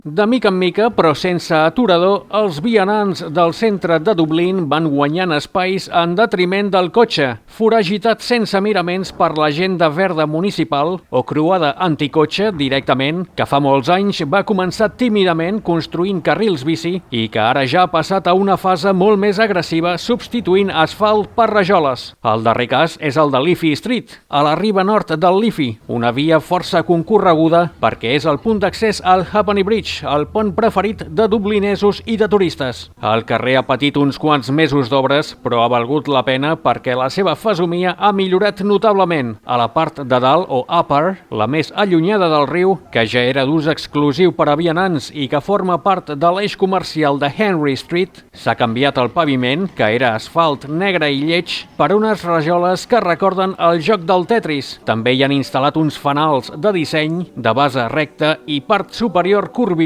De mica en mica, però sense aturador, els vianants del centre de Dublín van guanyant espais en detriment del cotxe, foragitat sense miraments per l'agenda verda municipal o croada anticotxe directament, que fa molts anys va començar tímidament construint carrils bici i que ara ja ha passat a una fase molt més agressiva substituint asfalt per rajoles. El darrer cas és el de Liffey Street, a la riba nord del Liffey, una via força concorreguda perquè és el punt d'accés al Halfpenny Bridge, el pont preferit de dublinesos i de turistes. El carrer ha patit uns quants mesos d'obres, però ha valgut la pena perquè la seva fesomia ha millorat notablement. A la part de dalt, o upper, la més allunyada del riu, que ja era d'ús exclusiu per a vianants i que forma part de l'eix comercial de Henry Street, s'ha canviat el paviment, que era asfalt negre i lleig, per unes rajoles que recorden el joc del Tetris. També hi han instal·lat uns fanals de disseny, de base recta i part superior curvilínia,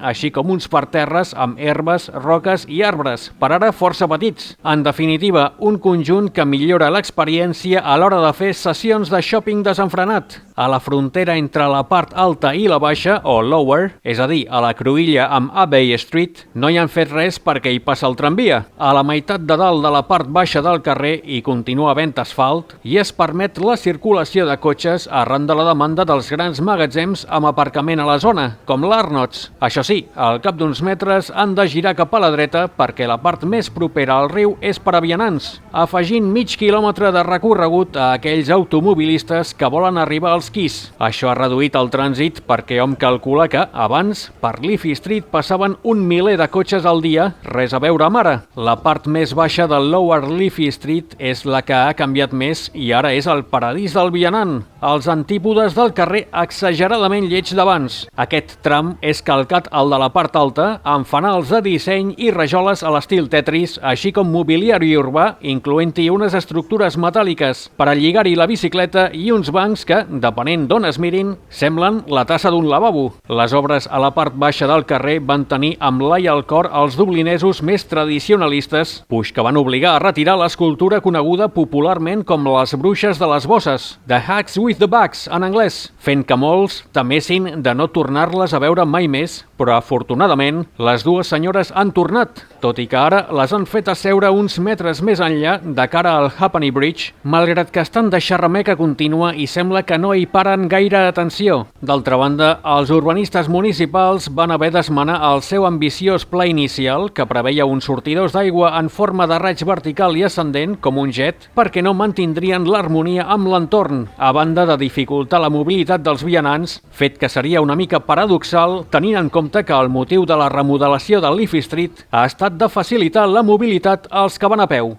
així com uns parterres amb herbes, roques i arbres, per ara força petits. En definitiva, un conjunt que millora l'experiència a l'hora de fer sessions de shopping desenfrenat. A la frontera entre la part alta i la baixa, o lower, és a dir, a la cruïlla amb Abbey Street, no hi han fet res perquè hi passa el tramvia. A la meitat de dalt de la part baixa del carrer hi continua havent asfalt i es permet la circulació de cotxes arran de la demanda dels grans magatzems amb aparcament a la zona, com l'Arnott's. Això sí, al cap d'uns metres han de girar cap a la dreta perquè la part més propera al riu és per a vianants, afegint mig quilòmetre de recorregut a aquells automobilistes que volen arribar als Keys. Això ha reduït el trànsit perquè hom calcula que, abans, per Liffey Street passaven 1 miler de cotxes al dia, res a veure amb ara. La part més baixa del Lower Liffey Street és la que ha canviat més i ara és el paradís del vianant, els antípodes del carrer exageradament lleig d'abans. Aquest tram és calcat al de la part alta, amb fanals de disseny i rajoles a l'estil Tetris, així com mobiliari urbà, incloent-hi unes estructures metàl·liques per a lligar-hi la bicicleta i uns bancs que, depenent d'on es mirin, semblen la tassa d'un lavabo. Les obres a la part baixa del carrer van tenir amb l'ai al cor els dublinesos més tradicionalistes, puix que van obligar a retirar l'escultura coneguda popularment com les bruixes de les bosses, The Hags with the Bags en anglès, fent que molts temessin de no tornar-les a veure mai més, però afortunadament les dues senyores han tornat, tot i que ara les han fet asseure uns metres més enllà de cara al Halfpenny Bridge, malgrat que estan de xerrameca contínua i sembla que no hi paren gaire atenció. D'altra banda, els urbanistes municipals van haver d'esmenar el seu ambiciós pla inicial, que preveia uns sortidors d'aigua en forma de raig vertical i ascendent, com un jet, perquè no mantindrien l'harmonia amb l'entorn, a banda de dificultar la mobilitat dels vianants, fet que seria una mica paradoxal tenint en compte que el motiu de la remodelació de Liffey Street ha estat de facilitar la mobilitat als que van a peu.